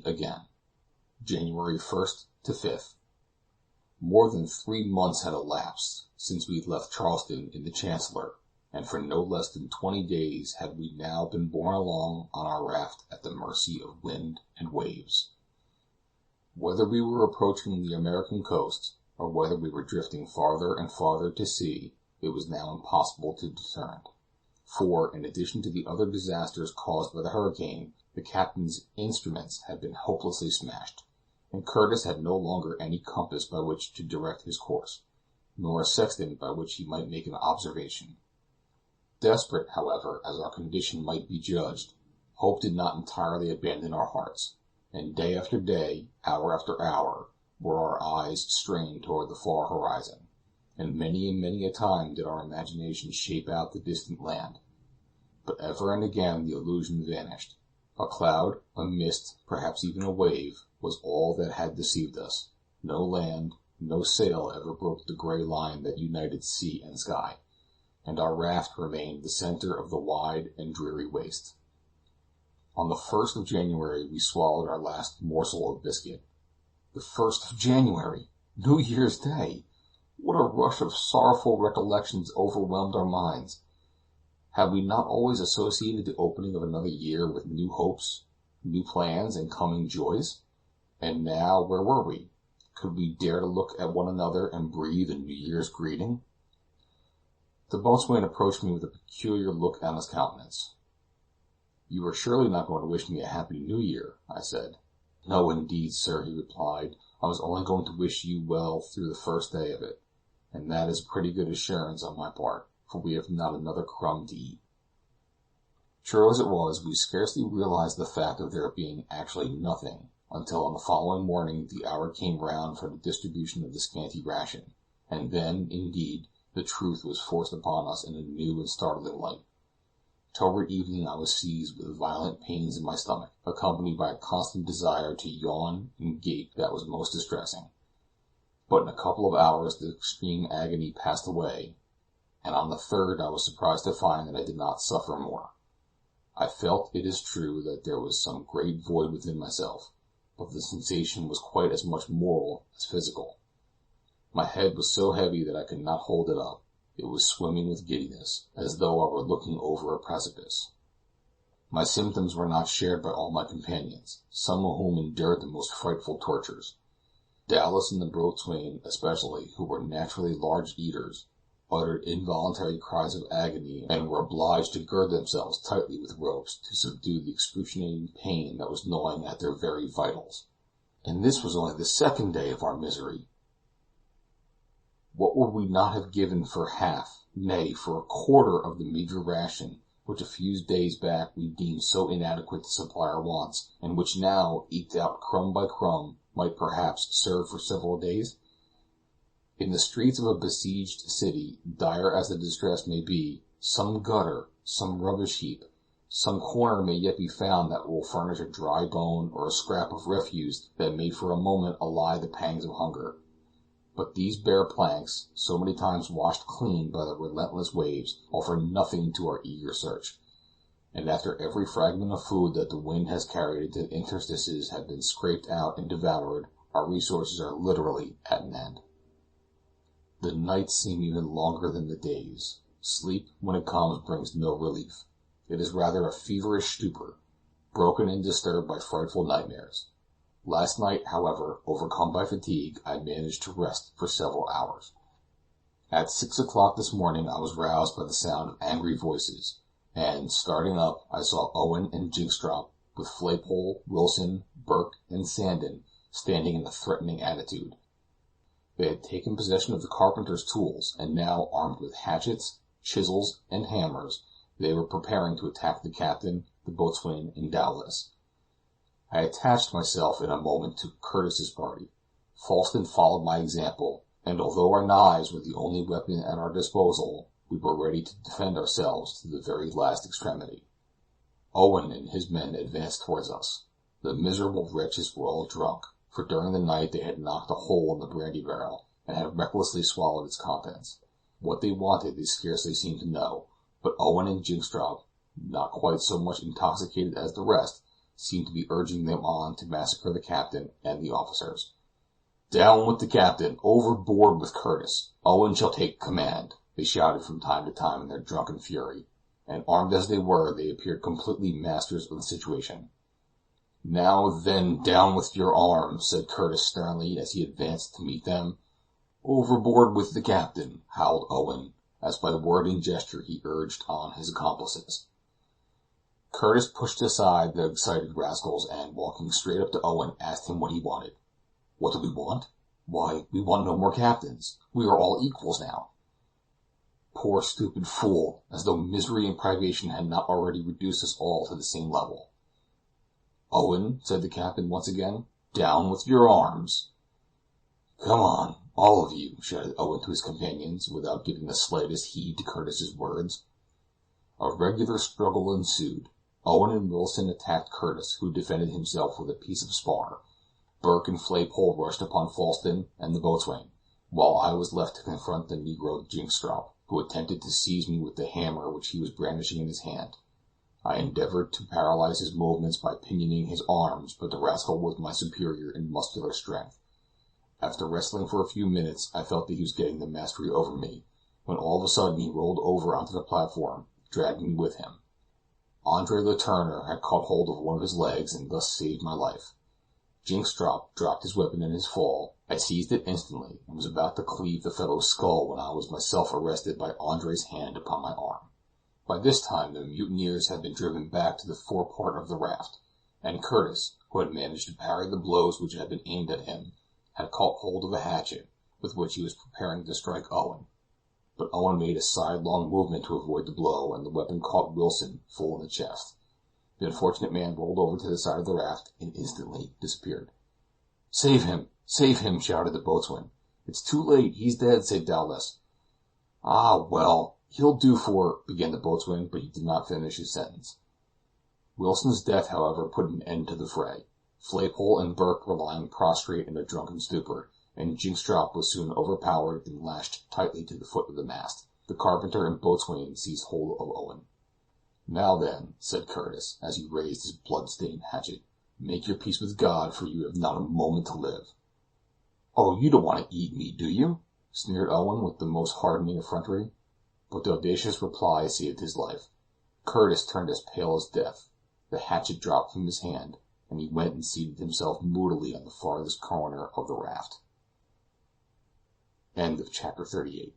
again. January 1st to 5th. More than 3 months had elapsed since we had left Charleston in the Chancellor, and for no less than 20 days had we now been borne along on our raft at the mercy of wind and waves. Whether we were approaching the American coast, or whether we were drifting farther and farther to sea, it was now impossible to discern. For, in addition to the other disasters caused by the hurricane, the captain's instruments had been hopelessly smashed, and Curtis had no longer any compass by which to direct his course, nor a sextant by which he might make an observation. Desperate, however, as our condition might be judged, hope did not entirely abandon our hearts, and day after day, hour after hour, were our eyes strained toward the far horizon, and many a time did our imagination shape out the distant land. But ever and again the illusion vanished. A cloud, a mist, perhaps even a wave, was all that had deceived us. No land, no sail ever broke the gray line that united sea and sky, and our raft remained the center of the wide and dreary waste. On the 1st of January we swallowed our last morsel of biscuit. The 1st of January! New Year's Day! What a rush of sorrowful recollections overwhelmed our minds! Had we not always associated the opening of another year with new hopes, new plans, and coming joys? And now, where were we? Could we dare to look at one another and breathe a New Year's greeting? The boatswain approached me with a peculiar look on his countenance. "You are surely not going to wish me a happy New Year?" I said. "No, indeed, sir," he replied. "I was only going to wish you well through the first day of it, and that is pretty good assurance on my part, for we have not another crumb to eat." True as it was, we scarcely realized the fact of there being actually nothing, until on the following morning the hour came round for the distribution of the scanty ration, and then, indeed, the truth was forced upon us in a new and startling light. Toward evening I was seized with violent pains in my stomach, accompanied by a constant desire to yawn and gape that was most distressing. But in a couple of hours the extreme agony passed away, and on the 3rd I was surprised to find that I did not suffer more. I felt, it is true, that there was some great void within myself, but the sensation was quite as much moral as physical. My head was so heavy that I could not hold it up. It was swimming with giddiness, as though I were looking over a precipice. My symptoms were not shared by all my companions, some of whom endured the most frightful tortures. Dallas and the boatswain especially, who were naturally large eaters, uttered involuntary cries of agony, and were obliged to gird themselves tightly with ropes to subdue the excruciating pain that was gnawing at their very vitals. And this was only the 2nd day of our misery. What would we not have given for half, nay, for a quarter of the meagre ration, which a few days back we deemed so inadequate to supply our wants, and which now, eked out crumb by crumb, might perhaps serve for several days? In the streets of a besieged city, dire as the distress may be, some gutter, some rubbish heap, some corner may yet be found that will furnish a dry bone or a scrap of refuse that may for a moment allay the pangs of hunger. But these bare planks, so many times washed clean by the relentless waves, offer nothing to our eager search, and after every fragment of food that the wind has carried into the interstices has been scraped out and devoured, our resources are literally at an end. The nights seem even longer than the days. Sleep, when it comes, brings no relief. It is rather a feverish stupor, broken and disturbed by frightful nightmares. Last night, however, overcome by fatigue, I managed to rest for several hours. At 6 o'clock this morning I was roused by the sound of angry voices, and, starting up, I saw Owen and Jigstrop, with Flaypole, Wilson, Burke, and Sandon, standing in a threatening attitude. They had taken possession of the carpenter's tools, and now, armed with hatchets, chisels, and hammers, they were preparing to attack the captain, the boatswain, and Dowlas. I attached myself in a moment to Curtis's party. Falsten followed my example, and although our knives were the only weapon at our disposal, we were ready to defend ourselves to the very last extremity. Owen and his men advanced towards us. The miserable wretches were all drunk, for during the night they had knocked a hole in the brandy barrel, and had recklessly swallowed its contents. What they wanted they scarcely seemed to know, but Owen and Jigstrop, not quite so much intoxicated as the rest, seemed to be urging them on to massacre the captain and the officers. "Down with the captain! Overboard with Curtis! Owen shall take command!" they shouted from time to time in their drunken fury, and armed as they were, they appeared completely masters of the situation. "Now then, down with your arms!" said Curtis sternly as he advanced to meet them. "Overboard with the captain!" howled Owen, as by word and gesture he urged on his accomplices. Curtis pushed aside the excited rascals, and, walking straight up to Owen, asked him what he wanted. "What do we want? Why, we want no more captains. We are all equals now." Poor stupid fool, as though misery and privation had not already reduced us all to the same level. "Owen," said the captain once again, "down with your arms." "Come on, all of you," shouted Owen to his companions, without giving the slightest heed to Curtis's words. A regular struggle ensued. Owen and Wilson attacked Curtis, who defended himself with a piece of spar. Burke and Flaypole rushed upon Falsten and the boatswain, while I was left to confront the negro Jynxstrop, who attempted to seize me with the hammer which he was brandishing in his hand. I endeavored to paralyze his movements by pinioning his arms, but the rascal was my superior in muscular strength. After wrestling for a few minutes, I felt that he was getting the mastery over me, when all of a sudden he rolled over onto the platform, dragging me with him. Andre Letourneur had caught hold of one of his legs, and thus saved my life. Jynxstrop dropped his weapon in his fall. I seized it instantly, and was about to cleave the fellow's skull when I was myself arrested by Andre's hand upon my arm. By this time the mutineers had been driven back to the forepart of the raft, and Curtis, who had managed to parry the blows which had been aimed at him, had caught hold of a hatchet, with which he was preparing to strike Owen. But Owen made a sidelong movement to avoid the blow, and the weapon caught Wilson full in the chest. The unfortunate man rolled over to the side of the raft and instantly disappeared. "Save him! Save him!" shouted the boatswain. "It's too late, he's dead," said Dowlas. "Ah, well, he'll do for," began the boatswain, but he did not finish his sentence. Wilson's death, however, put an end to the fray. Flaypole and Burke were lying prostrate in a drunken stupor, and Jynxstrop was soon overpowered and lashed tightly to the foot of the mast. The carpenter and boatswain seized hold of Owen. "Now then," said Curtis, as he raised his blood-stained hatchet, "make your peace with God, for you have not a moment to live." "Oh, you don't want to eat me, do you?" sneered Owen with the most hardening effrontery. But the audacious reply saved his life. Curtis turned as pale as death. The hatchet dropped from his hand, and he went and seated himself moodily on the farthest corner of the raft. Chapter 38.